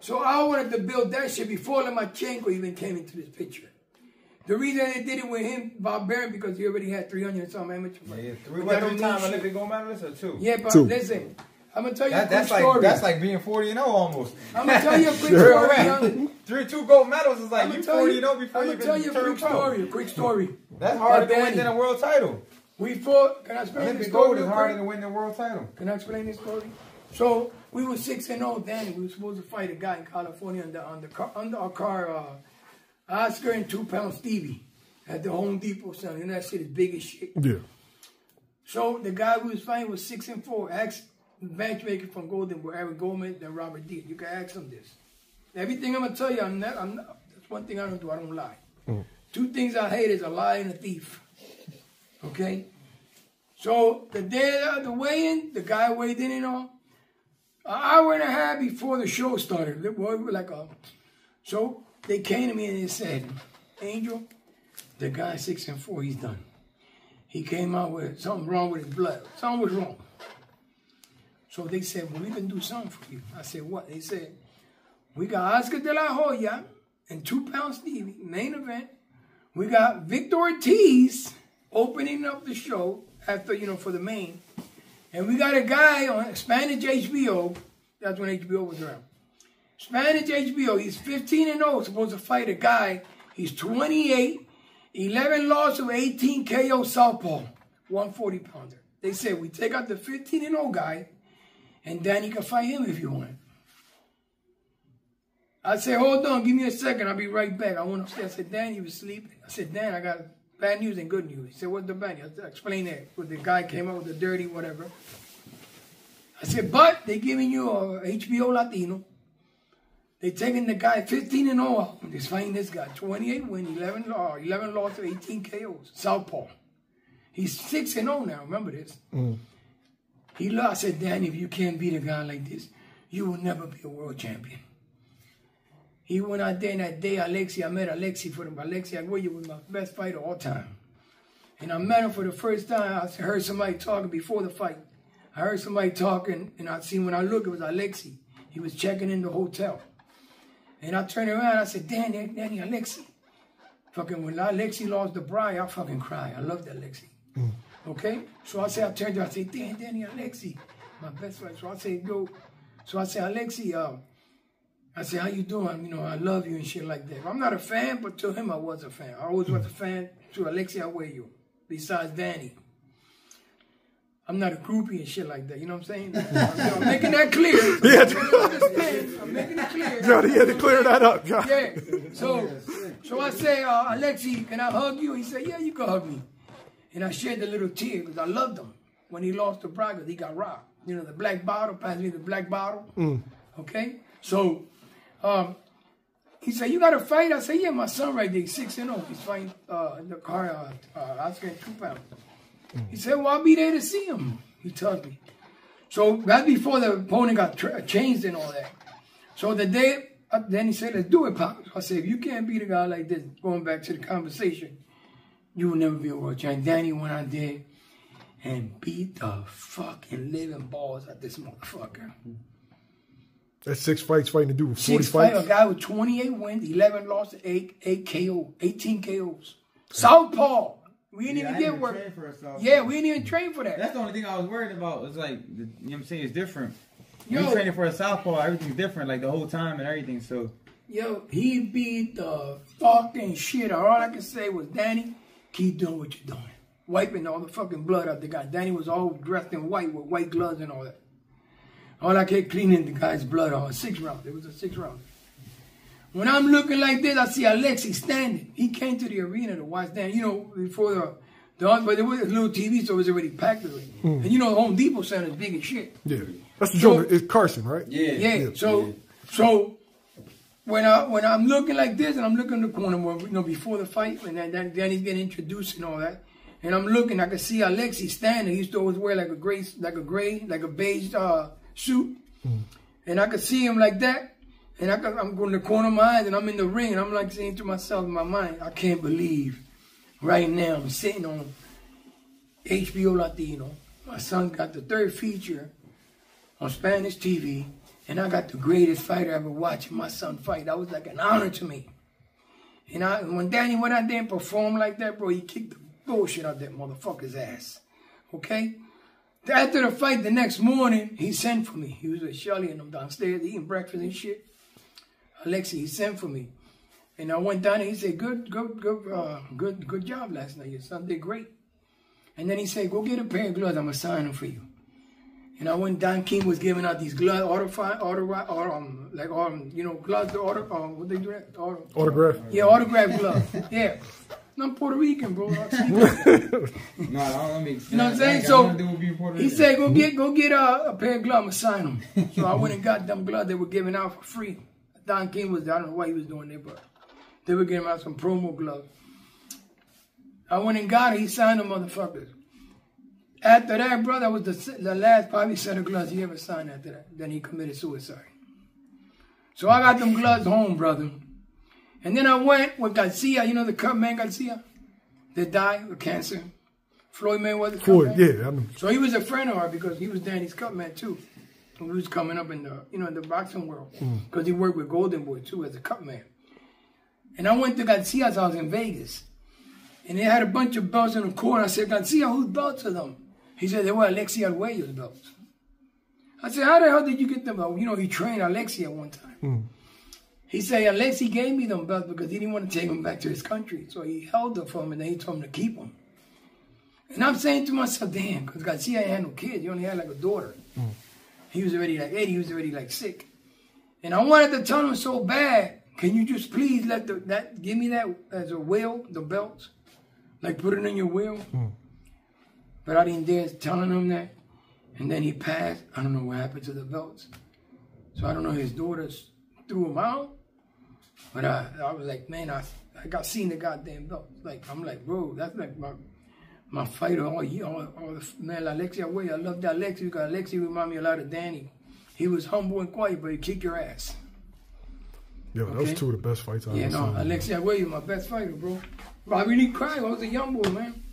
So I wanted to build that shit before Lomachenko even came into this picture. The reason they did it with him, Barbarian, because he already had 300 and something amateur fights. Yeah, three-time Olympic gold medalist or two? Yeah, but listen, I'm going to tell you a quick story. That's like being 40-0 almost. I'm going to tell you a quick story. 2 gold medals is like you 40-0 before you even turn pro. I'm going to tell you a quick story. That's harder to win than a world title. We fought, can I explain this Olympic story? gold is harder than winning a world title. Can I explain this story? So, we were 6-0, Danny. We were supposed to fight a guy in California under our car, Oscar and 2-pound Stevie at the Home Depot Center. And that shit is big as shit. Yeah. So, the guy we was fighting was 6-4. Asked the matchmaker from Golden Boy, Eric Gomez, and Robert D. You can ask him this. Everything I'm going to tell you, I'm not, that's one thing I don't do. I don't lie. 2 things I hate is a lie and a thief. Okay? So, the day of the weigh-in, the guy weighed in and all. An hour and a half before the show started. So, they came to me and they said, Angel, the guy 6-4, he's done. He came out with something wrong with his blood. Something was wrong. So they said, well, we can do something for you. I said, what? They said, we got Oscar de la Hoya and 2-pound Stevie, main event. We got Victor Ortiz opening up the show after, for the main. And we got a guy on Spanish HBO. That's when HBO was around. Spanish HBO. He's 15-0, supposed to fight a guy. He's 28, 11 loss of 18 KO southpaw, 140-pounder. They said, we take out the 15-0 guy, and Danny can fight him if you want. I said, hold on, give me a second. I'll be right back. I went upstairs. I said, Dan, you was sleeping. I said, Dan, I got bad news and good news. He said, what's the bad news? I explained that. The guy came out with the dirty whatever. I said, but they giving you a HBO Latino. They taking the guy 15-0 out. They're fighting this guy. 28 win, 11 loss of 18 KOs. Southpaw. He's 6-0 now. Remember this. He lost. I said, Danny, if you can't beat a guy like this, you will never be a world champion. He went out there, and that day, I met Alexis for him. Alexis Arguello was my best fighter of all time. And I met him for the first time. I heard somebody talking before the fight. I heard somebody talking, and I seen when I looked, it was Alexis. He was checking in the hotel. And I turned around, I said, Danny, Alexis. Fucking when Alexis lost the bride, I fucking cried. I loved Alexis. Okay? So I turned to her, I said, Danny, Alexis, my best friend. So I said, yo. So I said, Alexis, I said, how you doing? I love you and shit like that. I'm not a fan, but to him I was a fan. I always was a fan to Alexis Arguello, besides Danny. I'm not a groupie and shit like that. You know what I'm saying? I'm making that clear. I'm making it clear. Johnny, you had to clear that up, John. Yeah. So I say, Alexis, can I hug you? He said, yeah, you can hug me. And I shed a little tear because I loved him when he lost the bride because he got robbed. The black bottle, passed me the black bottle. Okay? So, he said, you got to fight? I said, yeah, my son right there, 6-0. He's fighting in the car, Oscar at 2 pounds. He said, well, I'll be there to see him. He told me. So that's before the opponent got changed and all that. So the day, then he said, let's do it, Pop. I said, if you can't beat a guy like this, going back to the conversation, you will never be a world champion. Danny went out there and beat the fucking living balls out this motherfucker. That's 6 fights fighting to do 40 6 fights. A guy with 28 wins, 11 losses, 18 KOs. Southpaw. We didn't even get work. Yeah, we didn't even train for that. That's the only thing I was worried about. It's like, you know what I'm saying, it's different. You training for a southpaw, everything's different, like the whole time and everything, so. Yo, he beat the fucking shit. All I can say was, Danny, keep doing what you're doing. Wiping all the fucking blood out the guy. Danny was all dressed in white with white gloves and all that. All I kept cleaning the guy's blood on. 6 rounds. It was a 6 round. When I'm looking like this, I see Alexis standing. He came to the arena to watch Danny. Before but there was a little TV, so it was already packed already. And the Home Depot Center is big as shit. Yeah. That's the joint. It's Carson, right? Yeah. So when I'm looking like this, and I'm looking in the corner before the fight, and then Danny's getting introduced and all that, and I'm looking, I can see Alexis standing. He used to always wear like a beige suit, and I could see him like that. And I'm going to the corner of my eyes, and I'm in the ring, and I'm like saying to myself in my mind, I can't believe right now I'm sitting on HBO Latino. My son got the 3rd feature on Spanish TV, And I got the greatest fighter ever watching my son fight. That was like an honor to me. And when Danny went out there and performed like that, bro, he kicked the bullshit out that motherfucker's ass. Okay? After the fight, the next morning, he sent for me. He was with Shirley and them downstairs eating breakfast and shit. Alexis, he sent for me. And I went down and he said, good job last night. Your son did great. And then he said, go get a pair of gloves. I'm going to sign them for you. And I went, Don King was giving out these gloves, gloves to what they do that? Autograph? Yeah, autograph gloves. Yeah. I'm Puerto Rican, bro. No, I don't make sense. You know what I'm saying? So he said, go get a pair of gloves. I'm going to sign them. So I went and got them gloves they were giving out for free. Don King was, I don't know what he was doing there, but they were giving out some promo gloves. I went and got it. He signed them motherfuckers. After that, bro, that was the last probably set of gloves he ever signed after that. Then he committed suicide. So I got them gloves home, brother. And then I went with Garcia, you know the Cup man Garcia? That died of cancer. Floyd Mayweather's Cup man. Yeah, I know. So he was a friend of ours because he was Danny's Cup man too. He was coming up in the, in the boxing world. Because he worked with Golden Boy too as a Cup man. And I went to Garcia's house in Vegas. And they had a bunch of belts in the corner. I said, Garcia, whose belts are them? He said, they were Alexis Arguello's belts. I said, how the hell did you get them? You know, he trained Alexis at one time. He said, Alexis gave me them belts because he didn't want to take them back to his country. So he held them for him and then he told him to keep them. And I'm saying to myself, damn, because Garcia had no kids. He only had like a daughter. He was already like 80. He was already like sick. And I wanted to tell him so bad, can you just please give me that as a will, the belts? Like put it in your will? But I didn't dare telling him that. And then he passed. I don't know what happened to the belts. So I don't know, his daughters threw them out. But I was like, man, I got seen the goddamn belt. Like, I'm like, bro, that's like my fighter all year. Man, Alexis Arguello, I love that Alexis because Alexis remind me a lot of Danny. He was humble and quiet, but he kicked your ass. Yeah, okay? Those two of the best fights I've ever seen. Yeah, no, Alexis Arguello, my best fighter, bro. I really cried. I was a young boy, man.